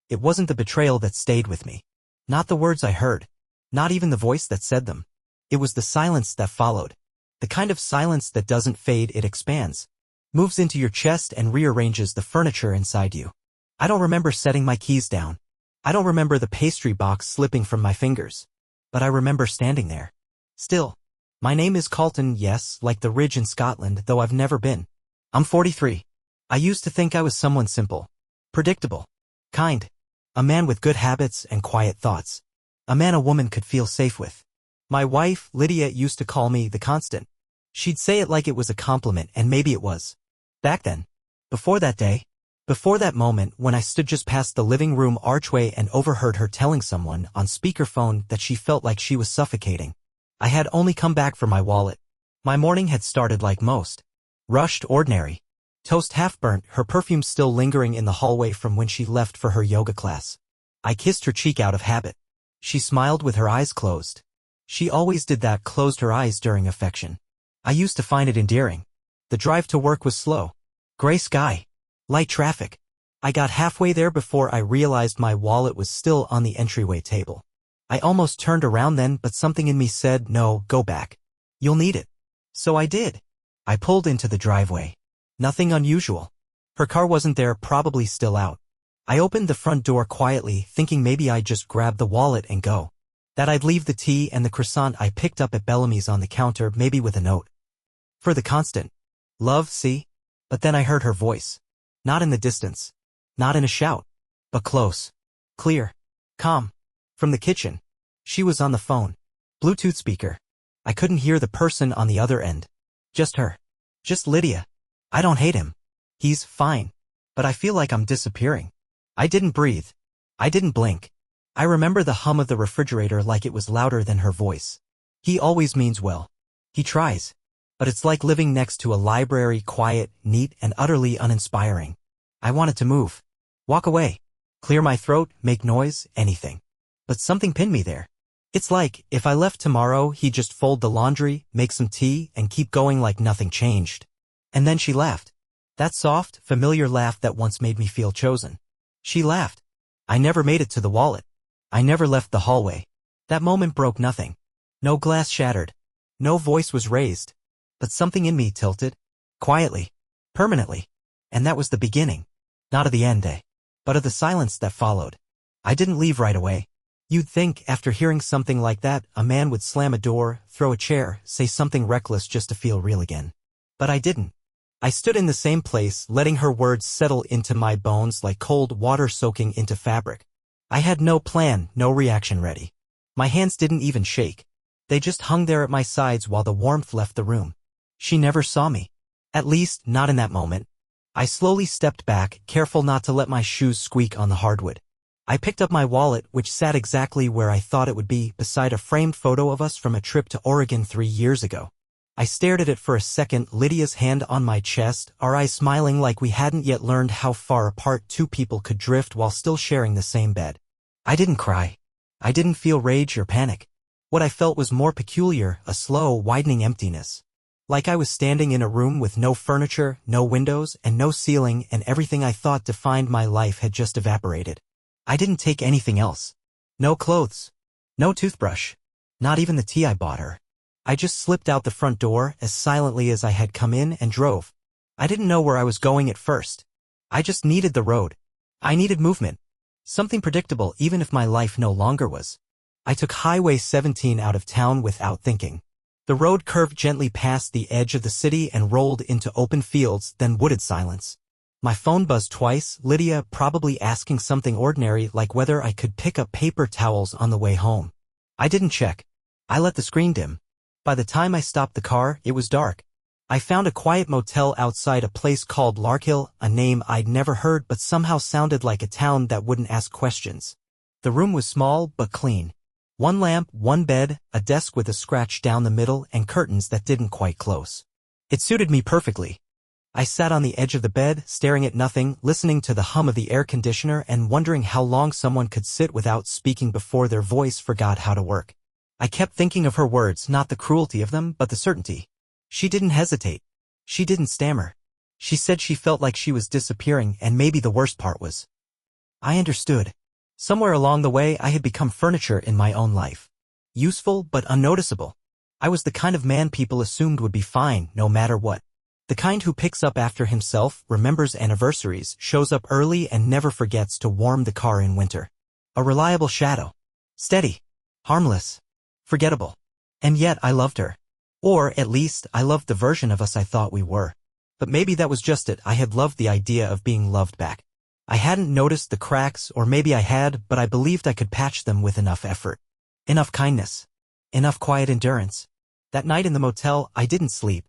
It wasn't the betrayal that stayed with me. Not the words I heard. Not even the voice that said them. It was the silence that followed. The kind of silence that doesn't fade, it expands. Moves into your chest and rearranges the furniture inside you. I don't remember setting my keys down. I don't remember the pastry box slipping from my fingers. But I remember standing there. Still. My name is Calton, yes, like the ridge in Scotland, though I've never been. I'm 43. I used to think I was someone simple. Predictable. Kind. A man with good habits and quiet thoughts. A man a woman could feel safe with. My wife, Lydia, used to call me the constant. She'd say it like it was a compliment, and maybe it was. Back then. Before that day. Before that moment when I stood just past the living room archway and overheard her telling someone on speakerphone that she felt like she was suffocating. I had only come back for my wallet. My morning had started like most. Rushed, ordinary. Toast half burnt, her perfume still lingering in the hallway from when she left for her yoga class. I kissed her cheek out of habit. She smiled with her eyes closed. She always did that, closed her eyes during affection. I used to find it endearing. The drive to work was slow. Gray sky. Light traffic. I got halfway there before I realized my wallet was still on the entryway table. I almost turned around then, but something in me said, no, go back. You'll need it. So I did. I pulled into the driveway. Nothing unusual. Her car wasn't there, probably still out. I opened the front door quietly, thinking maybe I'd just grab the wallet and go. That I'd leave the tea and the croissant I picked up at Bellamy's on the counter, maybe with a note. For the constant. Love, see? But then I heard her voice. Not in the distance. Not in a shout. But close. Clear. Calm. From the kitchen. She was on the phone. Bluetooth speaker. I couldn't hear the person on the other end. Just her. Just Lydia. I don't hate him. He's fine. But I feel like I'm disappearing. I didn't breathe. I didn't blink. I remember the hum of the refrigerator like it was louder than her voice. He always means well. He tries. But it's like living next to a library, quiet, neat, and utterly uninspiring. I wanted to move. Walk away. Clear my throat, make noise, anything. But something pinned me there. It's like, if I left tomorrow, he'd just fold the laundry, make some tea, and keep going like nothing changed. And then she laughed. That soft, familiar laugh that once made me feel chosen. She laughed. I never made it to the wallet. I never left the hallway. That moment broke nothing. No glass shattered. No voice was raised. But something in me tilted. Quietly. Permanently. And that was the beginning. Not of the end, but of the silence that followed. I didn't leave right away. You'd think, after hearing something like that, a man would slam a door, throw a chair, say something reckless just to feel real again. But I didn't. I stood in the same place, letting her words settle into my bones like cold water soaking into fabric. I had no plan, no reaction ready. My hands didn't even shake. They just hung there at my sides while the warmth left the room. She never saw me. At least, not in that moment. I slowly stepped back, careful not to let my shoes squeak on the hardwood. I picked up my wallet, which sat exactly where I thought it would be, beside a framed photo of us from a trip to Oregon 3 years ago. I stared at it for a second, Lydia's hand on my chest, our eyes smiling like we hadn't yet learned how far apart two people could drift while still sharing the same bed. I didn't cry. I didn't feel rage or panic. What I felt was more peculiar, a slow, widening emptiness. Like I was standing in a room with no furniture, no windows, and no ceiling, and everything I thought defined my life had just evaporated. I didn't take anything else. No clothes. No toothbrush. Not even the tea I bought her. I just slipped out the front door as silently as I had come in and drove. I didn't know where I was going at first. I just needed the road. I needed movement. Something predictable even if my life no longer was. I took Highway 17 out of town without thinking. The road curved gently past the edge of the city and rolled into open fields, then wooded silence. My phone buzzed twice, Lydia probably asking something ordinary like whether I could pick up paper towels on the way home. I didn't check. I let the screen dim. By the time I stopped the car, it was dark. I found a quiet motel outside a place called Larkhill, a name I'd never heard but somehow sounded like a town that wouldn't ask questions. The room was small but clean. One lamp, one bed, a desk with a scratch down the middle, and curtains that didn't quite close. It suited me perfectly. I sat on the edge of the bed, staring at nothing, listening to the hum of the air conditioner and wondering how long someone could sit without speaking before their voice forgot how to work. I kept thinking of her words, not the cruelty of them, but the certainty. She didn't hesitate. She didn't stammer. She said she felt like she was disappearing, and maybe the worst part was, I understood. Somewhere along the way I had become furniture in my own life. Useful but unnoticeable. I was the kind of man people assumed would be fine no matter what. The kind who picks up after himself, remembers anniversaries, shows up early and never forgets to warm the car in winter. A reliable shadow. Steady. Harmless. Forgettable. And yet I loved her. Or, at least, I loved the version of us I thought we were. But maybe that was just it. I had loved the idea of being loved back. I hadn't noticed the cracks, or maybe I had, but I believed I could patch them with enough effort. Enough kindness. Enough quiet endurance. That night in the motel, I didn't sleep.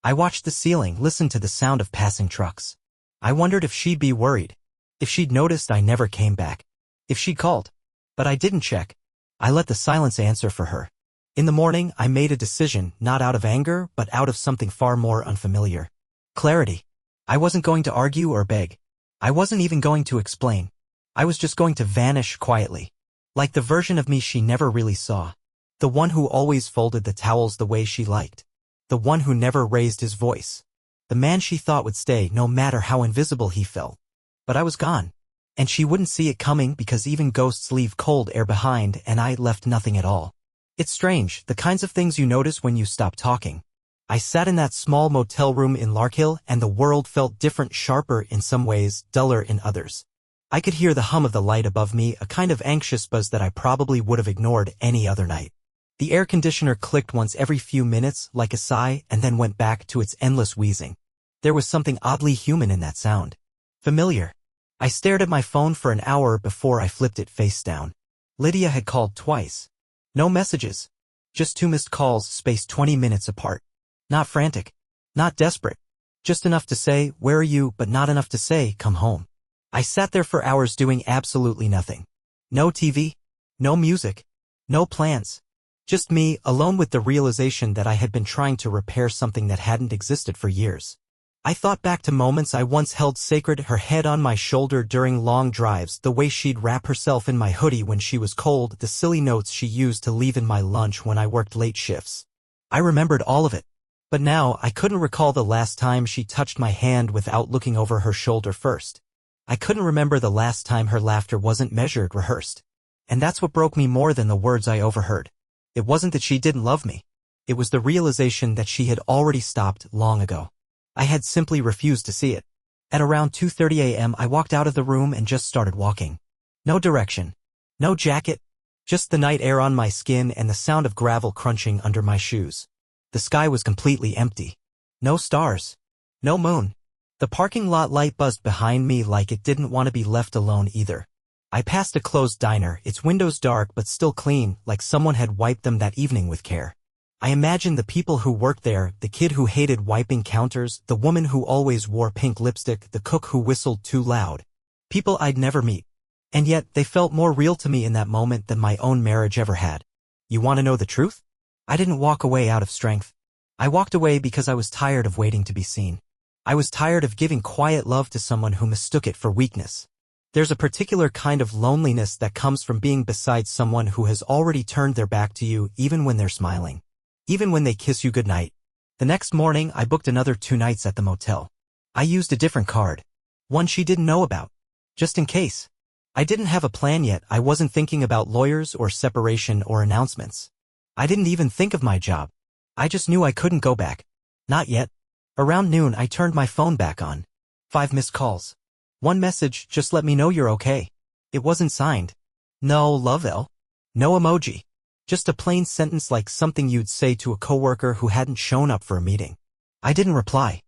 I watched the ceiling, listened to the sound of passing trucks. I wondered if she'd be worried. If she'd noticed I never came back. If she'd called. But I didn't check. I let the silence answer for her. In the morning, I made a decision, not out of anger, but out of something far more unfamiliar. Clarity. I wasn't going to argue or beg. I wasn't even going to explain. I was just going to vanish quietly. Like the version of me she never really saw. The one who always folded the towels the way she liked. The one who never raised his voice. The man she thought would stay no matter how invisible he felt. But I was gone. And she wouldn't see it coming because even ghosts leave cold air behind and I left nothing at all. It's strange, the kinds of things you notice when you stop talking. I sat in that small motel room in Larkhill and the world felt different, sharper in some ways, duller in others. I could hear the hum of the light above me, a kind of anxious buzz that I probably would have ignored any other night. The air conditioner clicked once every few minutes like a sigh and then went back to its endless wheezing. There was something oddly human in that sound. Familiar. I stared at my phone for an hour before I flipped it face down. Lydia had called twice. No messages. Just 2 missed calls spaced 20 minutes apart. Not frantic. Not desperate. Just enough to say, "Where are you?" but not enough to say, "Come home." I sat there for hours doing absolutely nothing. No TV. No music. No plans. Just me, alone with the realization that I had been trying to repair something that hadn't existed for years. I thought back to moments I once held sacred, her head on my shoulder during long drives, the way she'd wrap herself in my hoodie when she was cold, the silly notes she used to leave in my lunch when I worked late shifts. I remembered all of it. But now, I couldn't recall the last time she touched my hand without looking over her shoulder first. I couldn't remember the last time her laughter wasn't measured, rehearsed. And that's what broke me more than the words I overheard. It wasn't that she didn't love me. It was the realization that she had already stopped long ago. I had simply refused to see it. At around 2:30 a.m. I walked out of the room and just started walking. No direction. No jacket. Just the night air on my skin and the sound of gravel crunching under my shoes. The sky was completely empty. No stars. No moon. The parking lot light buzzed behind me like it didn't want to be left alone either. I passed a closed diner, its windows dark but still clean, like someone had wiped them that evening with care. I imagined the people who worked there, the kid who hated wiping counters, the woman who always wore pink lipstick, the cook who whistled too loud. People I'd never meet. And yet, they felt more real to me in that moment than my own marriage ever had. You want to know the truth? I didn't walk away out of strength. I walked away because I was tired of waiting to be seen. I was tired of giving quiet love to someone who mistook it for weakness. There's a particular kind of loneliness that comes from being beside someone who has already turned their back to you even when they're smiling. Even when they kiss you goodnight. The next morning, I booked another 2 nights at the motel. I used a different card. One she didn't know about. Just in case. I didn't have a plan yet. I wasn't thinking about lawyers or separation or announcements. I didn't even think of my job. I just knew I couldn't go back. Not yet. Around noon, I turned my phone back on. 5 missed calls. One message, "Just let me know you're okay." It wasn't signed. No love L. No emoji. Just a plain sentence like something you'd say to a coworker who hadn't shown up for a meeting. I didn't reply.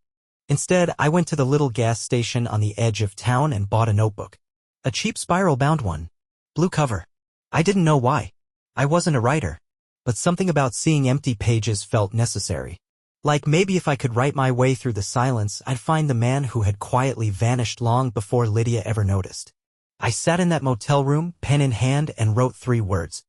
Instead, I went to the little gas station on the edge of town and bought a notebook. A cheap spiral-bound one. Blue cover. I didn't know why. I wasn't a writer. But something about seeing empty pages felt necessary. Like maybe if I could write my way through the silence, I'd find the man who had quietly vanished long before Lydia ever noticed. I sat in that motel room, pen in hand, and wrote 3 words.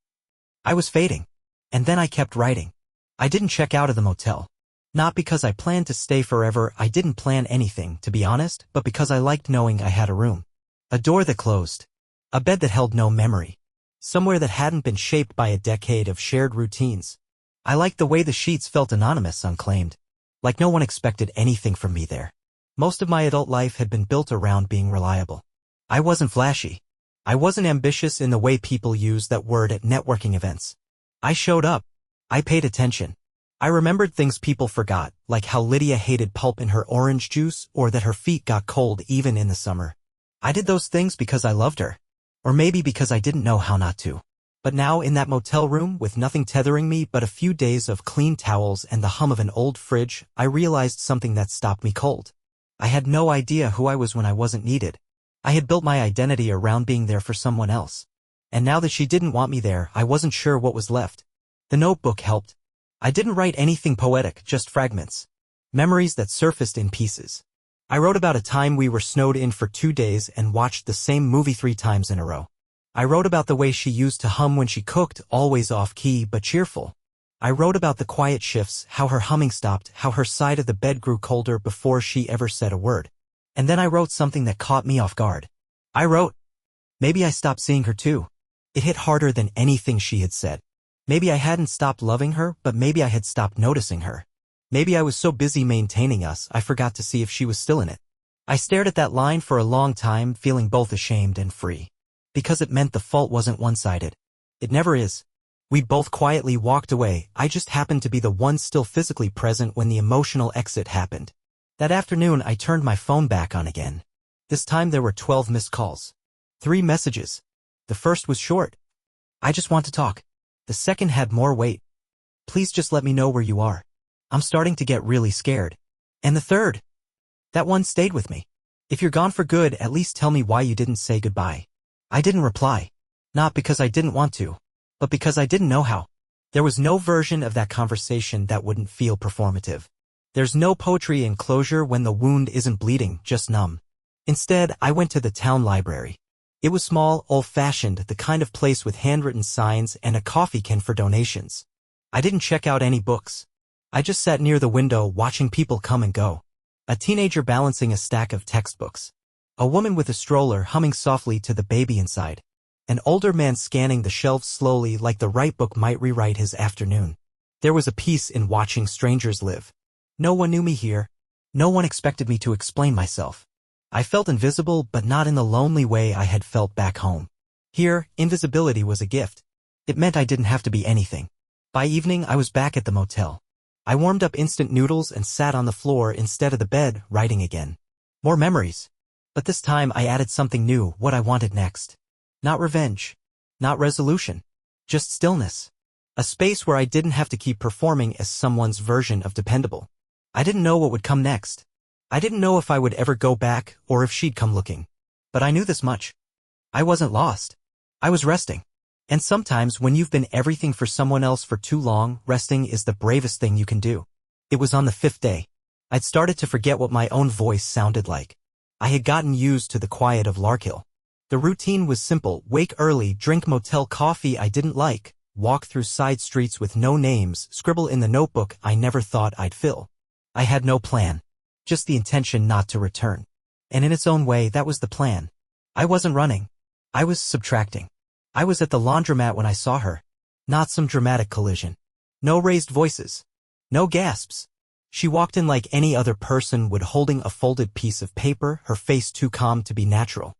I was fading. And then I kept writing. I didn't check out of the motel. Not because I planned to stay forever, I didn't plan anything, to be honest, but because I liked knowing I had a room. A door that closed. A bed that held no memory. Somewhere that hadn't been shaped by a decade of shared routines. I liked the way the sheets felt anonymous, unclaimed. Like no one expected anything from me there. Most of my adult life had been built around being reliable. I wasn't flashy. I wasn't ambitious in the way people use that word at networking events. I showed up. I paid attention. I remembered things people forgot, like how Lydia hated pulp in her orange juice or that her feet got cold even in the summer. I did those things because I loved her. Or maybe because I didn't know how not to. But now in that motel room with nothing tethering me but a few days of clean towels and the hum of an old fridge, I realized something that stopped me cold. I had no idea who I was when I wasn't needed. I had built my identity around being there for someone else. And now that she didn't want me there, I wasn't sure what was left. The notebook helped. I didn't write anything poetic, just fragments. Memories that surfaced in pieces. I wrote about a time we were snowed in for 2 days and watched the same movie 3 times in a row. I wrote about the way she used to hum when she cooked, always off-key but cheerful. I wrote about the quiet shifts, how her humming stopped, how her side of the bed grew colder before she ever said a word. And then I wrote something that caught me off guard. I wrote, maybe I stopped seeing her too. It hit harder than anything she had said. Maybe I hadn't stopped loving her, but maybe I had stopped noticing her. Maybe I was so busy maintaining us, I forgot to see if she was still in it. I stared at that line for a long time, feeling both ashamed and free. Because it meant the fault wasn't one-sided. It never is. We both quietly walked away. I just happened to be the one still physically present when the emotional exit happened. That afternoon, I turned my phone back on again. This time there were 12 missed calls. 3 messages. The first was short. I just want to talk. The second had more weight. Please just let me know where you are. I'm starting to get really scared. And the third. That one stayed with me. If you're gone for good, at least tell me why you didn't say goodbye. I didn't reply. Not because I didn't want to, but because I didn't know how. There was no version of that conversation that wouldn't feel performative. There's no poetry in closure when the wound isn't bleeding, just numb. Instead, I went to the town library. It was small, old-fashioned, the kind of place with handwritten signs and a coffee can for donations. I didn't check out any books. I just sat near the window watching people come and go. A teenager balancing a stack of textbooks. A woman with a stroller humming softly to the baby inside. An older man scanning the shelves slowly like the right book might rewrite his afternoon. There was a peace in watching strangers live. No one knew me here. No one expected me to explain myself. I felt invisible, but not in the lonely way I had felt back home. Here, invisibility was a gift. It meant I didn't have to be anything. By evening, I was back at the motel. I warmed up instant noodles and sat on the floor instead of the bed, writing again. More memories. But this time I added something new, what I wanted next. Not revenge. Not resolution. Just stillness. A space where I didn't have to keep performing as someone's version of dependable. I didn't know what would come next. I didn't know if I would ever go back or if she'd come looking. But I knew this much. I wasn't lost. I was resting. And sometimes when you've been everything for someone else for too long, resting is the bravest thing you can do. It was on the 5th day. I'd started to forget what my own voice sounded like. I had gotten used to the quiet of Larkhill. The routine was simple: wake early, drink motel coffee I didn't like, walk through side streets with no names, scribble in the notebook I never thought I'd fill. I had no plan. Just the intention not to return. And in its own way, that was the plan. I wasn't running. I was subtracting. I was at the laundromat when I saw her. Not some dramatic collision. No raised voices. No gasps. She walked in like any other person would, holding a folded piece of paper, her face too calm to be natural.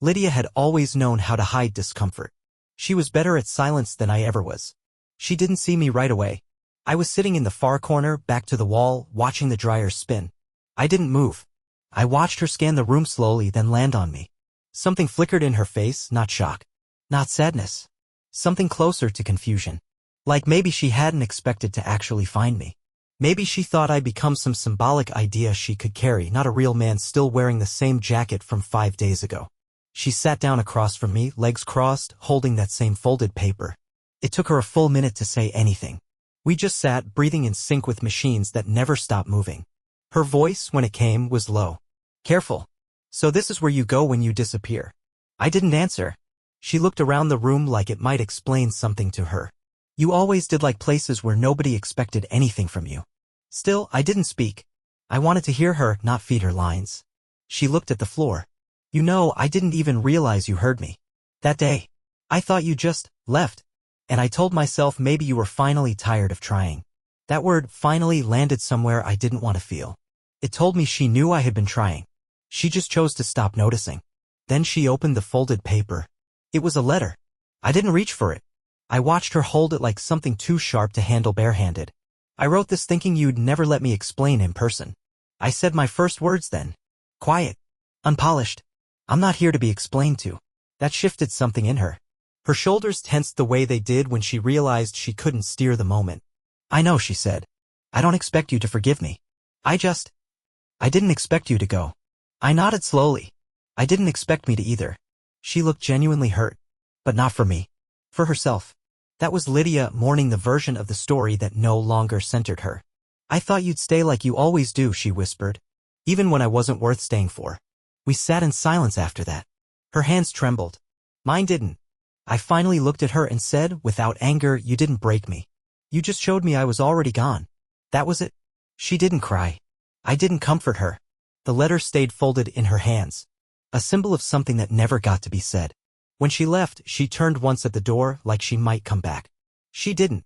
Lydia had always known how to hide discomfort. She was better at silence than I ever was. She didn't see me right away. I was sitting in the far corner, back to the wall, watching the dryer spin. I didn't move. I watched her scan the room slowly, then land on me. Something flickered in her face, not shock. Not sadness. Something closer to confusion. Like maybe she hadn't expected to actually find me. Maybe she thought I'd become some symbolic idea she could carry, not a real man still wearing the same jacket from 5 days ago. She sat down across from me, legs crossed, holding that same folded paper. It took her a full minute to say anything. We just sat, breathing in sync with machines that never stopped moving. Her voice, when it came, was low. Careful. So this is where you go when you disappear. I didn't answer. She looked around the room like it might explain something to her. You always did like places where nobody expected anything from you. Still, I didn't speak. I wanted to hear her, not feed her lines. She looked at the floor. You know, I didn't even realize you heard me. That day. I thought you just left. And I told myself maybe you were finally tired of trying. That word, finally, landed somewhere I didn't want to feel. It told me she knew I had been trying. She just chose to stop noticing. Then she opened the folded paper. It was a letter. I didn't reach for it. I watched her hold it like something too sharp to handle barehanded. I wrote this thinking you'd never let me explain in person. I said my first words then. Quiet. Unpolished. I'm not here to be explained to. That shifted something in her. Her shoulders tensed the way they did when she realized she couldn't steer the moment. I know, she said. I don't expect you to forgive me. I didn't expect you to go. I nodded slowly. I didn't expect me to either. She looked genuinely hurt. But not for me. For herself. That was Lydia mourning the version of the story that no longer centered her. I thought you'd stay like you always do, she whispered. Even when I wasn't worth staying for. We sat in silence after that. Her hands trembled. Mine didn't. I finally looked at her and said, without anger, you didn't break me. You just showed me I was already gone. That was it. She didn't cry. I didn't comfort her. The letter stayed folded in her hands. A symbol of something that never got to be said. When she left, she turned once at the door like she might come back. She didn't.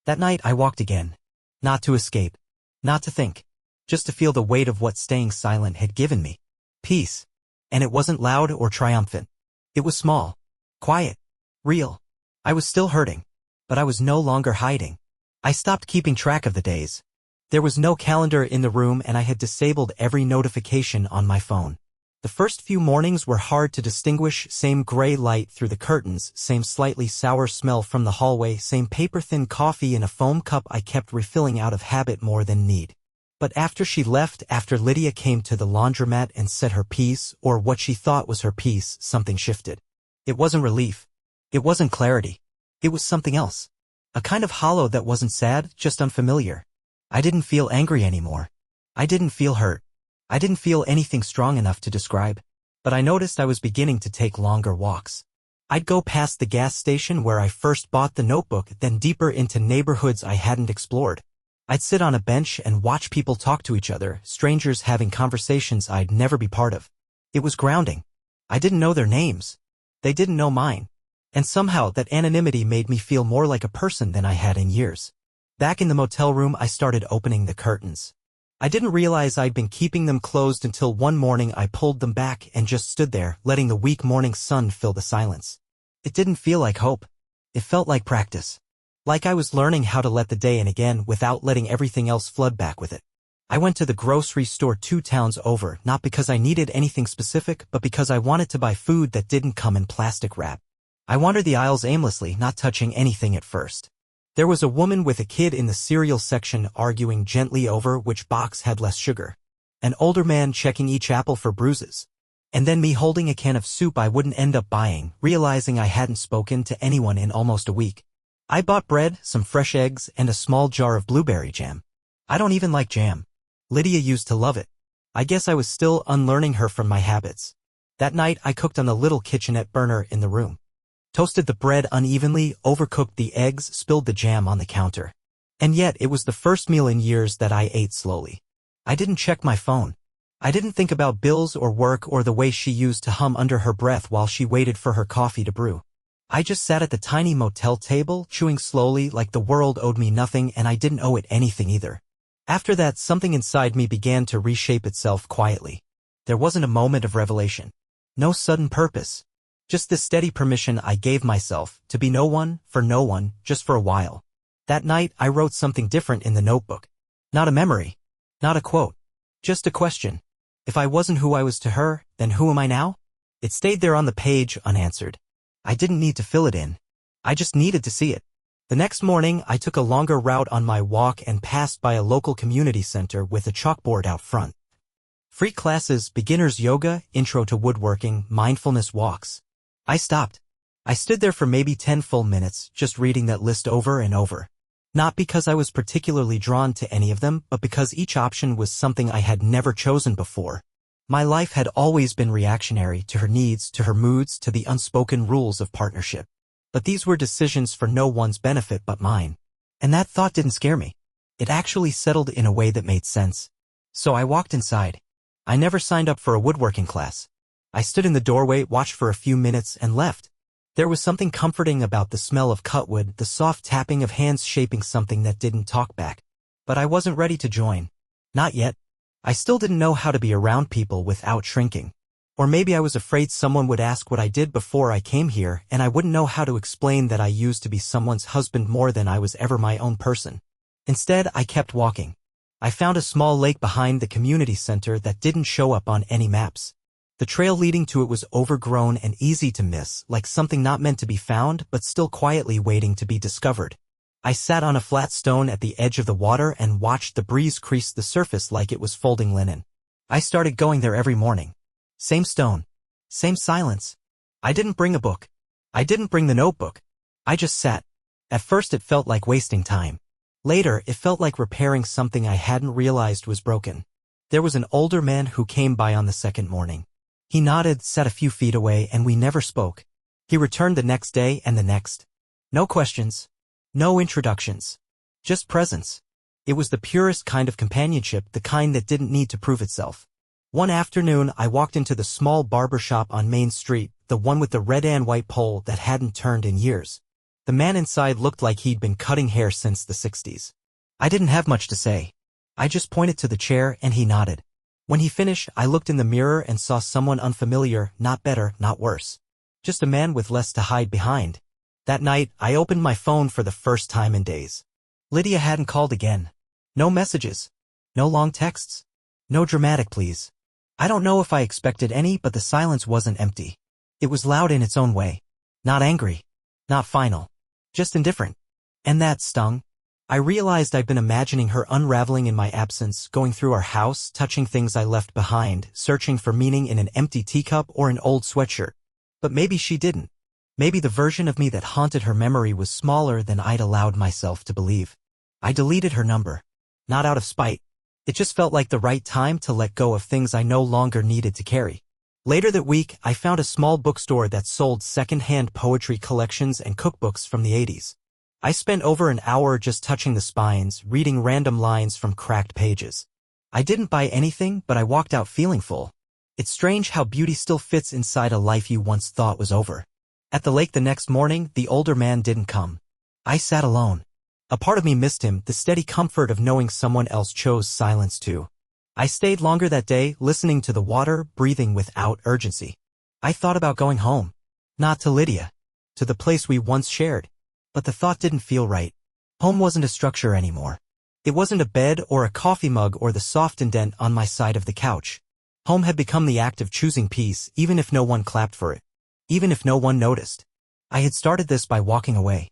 That night I walked again. Not to escape. Not to think. Just to feel the weight of what staying silent had given me. Peace. And it wasn't loud or triumphant. It was small. Quiet. Real. I was still hurting. But I was no longer hiding. I stopped keeping track of the days. There was no calendar in the room and I had disabled every notification on my phone. The first few mornings were hard to distinguish, same gray light through the curtains, same slightly sour smell from the hallway, same paper-thin coffee in a foam cup I kept refilling out of habit more than need. But after she left, after Lydia came to the laundromat and said her piece, or what she thought was her piece, something shifted. It wasn't relief. It wasn't clarity. It was something else. A kind of hollow that wasn't sad, just unfamiliar. I didn't feel angry anymore. I didn't feel hurt. I didn't feel anything strong enough to describe. But I noticed I was beginning to take longer walks. I'd go past the gas station where I first bought the notebook, then deeper into neighborhoods I hadn't explored. I'd sit on a bench and watch people talk to each other, strangers having conversations I'd never be part of. It was grounding. I didn't know their names. They didn't know mine. And somehow that anonymity made me feel more like a person than I had in years. Back in the motel room, I started opening the curtains. I didn't realize I'd been keeping them closed until one morning I pulled them back and just stood there, letting the weak morning sun fill the silence. It didn't feel like hope. It felt like practice. Like I was learning how to let the day in again without letting everything else flood back with it. I went to the grocery store 2 towns over, not because I needed anything specific, but because I wanted to buy food that didn't come in plastic wrap. I wandered the aisles aimlessly, not touching anything at first. There was a woman with a kid in the cereal section arguing gently over which box had less sugar. An older man checking each apple for bruises. And then me holding a can of soup I wouldn't end up buying, realizing I hadn't spoken to anyone in almost a week. I bought bread, some fresh eggs, and a small jar of blueberry jam. I don't even like jam. Lydia used to love it. I guess I was still unlearning her from my habits. That night I cooked on the little kitchenette burner in the room. Toasted the bread unevenly, overcooked the eggs, spilled the jam on the counter. And yet it was the first meal in years that I ate slowly. I didn't check my phone. I didn't think about bills or work or the way she used to hum under her breath while she waited for her coffee to brew. I just sat at the tiny motel table, chewing slowly like the world owed me nothing and I didn't owe it anything either. After that, something inside me began to reshape itself quietly. There wasn't a moment of revelation. No sudden purpose. Just the steady permission I gave myself to be no one, just for a while. That night, I wrote something different in the notebook. Not a memory. Not a quote. Just a question. If I wasn't who I was to her, then who am I now? It stayed there on the page unanswered. I didn't need to fill it in. I just needed to see it. The next morning, I took a longer route on my walk and passed by a local community center with a chalkboard out front. Free classes, beginner's yoga, intro to woodworking, mindfulness walks. I stopped. I stood there for maybe 10 full minutes, just reading that list over and over. Not because I was particularly drawn to any of them, but because each option was something I had never chosen before. My life had always been reactionary to her needs, to her moods, to the unspoken rules of partnership. But these were decisions for no one's benefit but mine. And that thought didn't scare me. It actually settled in a way that made sense. So I walked inside. I never signed up for a woodworking class. I stood in the doorway, watched for a few minutes, and left. There was something comforting about the smell of cut wood, the soft tapping of hands shaping something that didn't talk back. But I wasn't ready to join. Not yet. I still didn't know how to be around people without shrinking. Or maybe I was afraid someone would ask what I did before I came here and I wouldn't know how to explain that I used to be someone's husband more than I was ever my own person. Instead, I kept walking. I found a small lake behind the community center that didn't show up on any maps. The trail leading to it was overgrown and easy to miss, like something not meant to be found but still quietly waiting to be discovered. I sat on a flat stone at the edge of the water and watched the breeze crease the surface like it was folding linen. I started going there every morning. Same stone. Same silence. I didn't bring a book. I didn't bring the notebook. I just sat. At first it felt like wasting time. Later, it felt like repairing something I hadn't realized was broken. There was an older man who came by on the second morning. He nodded, sat a few feet away, and we never spoke. He returned the next day and the next. No questions. No introductions. Just presence. It was the purest kind of companionship, the kind that didn't need to prove itself. One afternoon, I walked into the small barber shop on Main Street, the one with the red and white pole that hadn't turned in years. The man inside looked like he'd been cutting hair since the 60s. I didn't have much to say. I just pointed to the chair and he nodded. When he finished, I looked in the mirror and saw someone unfamiliar, not better, not worse. Just a man with less to hide behind. That night, I opened my phone for the first time in days. Lydia hadn't called again. No messages. No long texts. No dramatic pleas. I don't know if I expected any, but the silence wasn't empty. It was loud in its own way. Not angry. Not final. Just indifferent. And that stung. I realized I'd been imagining her unraveling in my absence, going through our house, touching things I left behind, searching for meaning in an empty teacup or an old sweatshirt. But maybe she didn't. Maybe the version of me that haunted her memory was smaller than I'd allowed myself to believe. I deleted her number. Not out of spite. It just felt like the right time to let go of things I no longer needed to carry. Later that week, I found a small bookstore that sold second-hand poetry collections and cookbooks from the 80s. I spent over an hour just touching the spines, reading random lines from cracked pages. I didn't buy anything, but I walked out feeling full. It's strange how beauty still fits inside a life you once thought was over. At the lake the next morning, the older man didn't come. I sat alone. A part of me missed him, the steady comfort of knowing someone else chose silence too. I stayed longer that day, listening to the water, breathing without urgency. I thought about going home. Not to Lydia. To the place we once shared. But the thought didn't feel right. Home wasn't a structure anymore. It wasn't a bed or a coffee mug or the soft indent on my side of the couch. Home had become the act of choosing peace, even if no one clapped for it. Even if no one noticed. I had started this by walking away.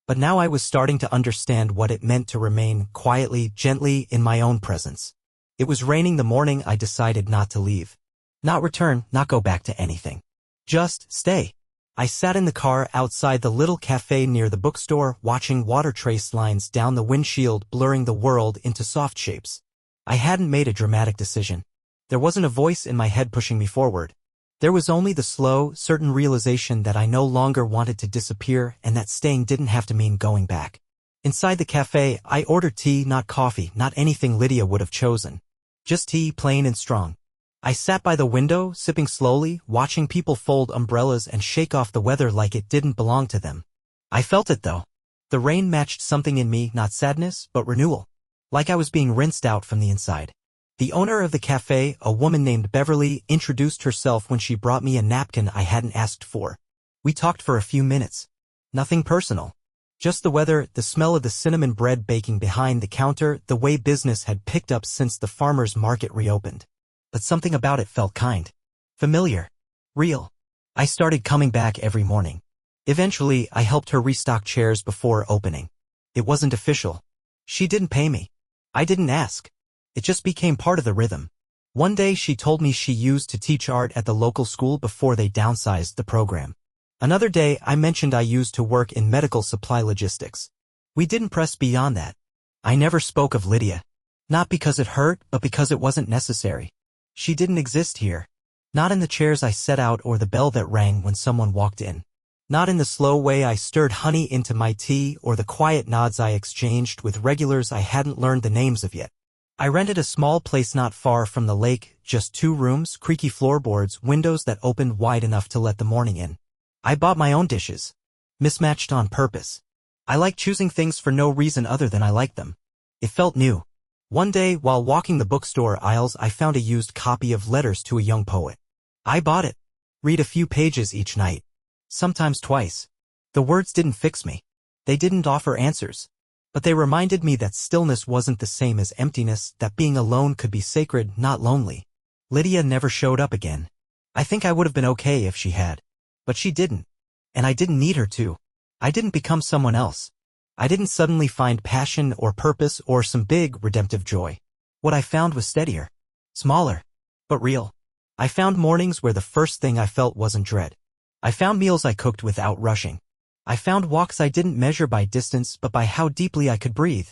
But now I was starting to understand what it meant to remain quietly, gently in my own presence. It was raining the morning I decided not to leave. Not return, not go back to anything. Just stay. I sat in the car outside the little cafe near the bookstore, watching water trace lines down the windshield blurring the world into soft shapes. I hadn't made a dramatic decision. There wasn't a voice in my head pushing me forward. There was only the slow, certain realization that I no longer wanted to disappear and that staying didn't have to mean going back. Inside the cafe, I ordered tea, not coffee, not anything Lydia would have chosen. Just tea, plain and strong. I sat by the window, sipping slowly, watching people fold umbrellas and shake off the weather like it didn't belong to them. I felt it though. The rain matched something in me, not sadness, but renewal. Like I was being rinsed out from the inside. The owner of the cafe, a woman named Beverly, introduced herself when she brought me a napkin I hadn't asked for. We talked for a few minutes. Nothing personal. Just the weather, the smell of the cinnamon bread baking behind the counter, the way business had picked up since the farmer's market reopened. But something about it felt kind. Familiar. Real. I started coming back every morning. Eventually, I helped her restock chairs before opening. It wasn't official. She didn't pay me. I didn't ask. It just became part of the rhythm. One day she told me she used to teach art at the local school before they downsized the program. Another day I mentioned I used to work in medical supply logistics. We didn't press beyond that. I never spoke of Lydia. Not because it hurt, but because it wasn't necessary. She didn't exist here. Not in the chairs I set out or the bell that rang when someone walked in. Not in the slow way I stirred honey into my tea or the quiet nods I exchanged with regulars I hadn't learned the names of yet. I rented a small place not far from the lake, just 2 rooms, creaky floorboards, windows that opened wide enough to let the morning in. I bought my own dishes. Mismatched on purpose. I like choosing things for no reason other than I like them. It felt new. One day, while walking the bookstore aisles, I found a used copy of Letters to a Young Poet. I bought it. Read a few pages each night. Sometimes twice. The words didn't fix me. They didn't offer answers. But they reminded me that stillness wasn't the same as emptiness, that being alone could be sacred, not lonely. Lydia never showed up again. I think I would have been okay if she had. But she didn't. And I didn't need her to. I didn't become someone else. I didn't suddenly find passion or purpose or some big, redemptive joy. What I found was steadier. Smaller. But real. I found mornings where the first thing I felt wasn't dread. I found meals I cooked without rushing. I found walks I didn't measure by distance but by how deeply I could breathe.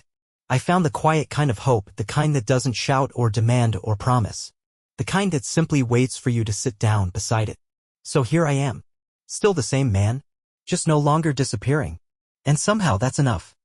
I found the quiet kind of hope, the kind that doesn't shout or demand or promise. The kind that simply waits for you to sit down beside it. So here I am. Still the same man. Just no longer disappearing. And somehow that's enough.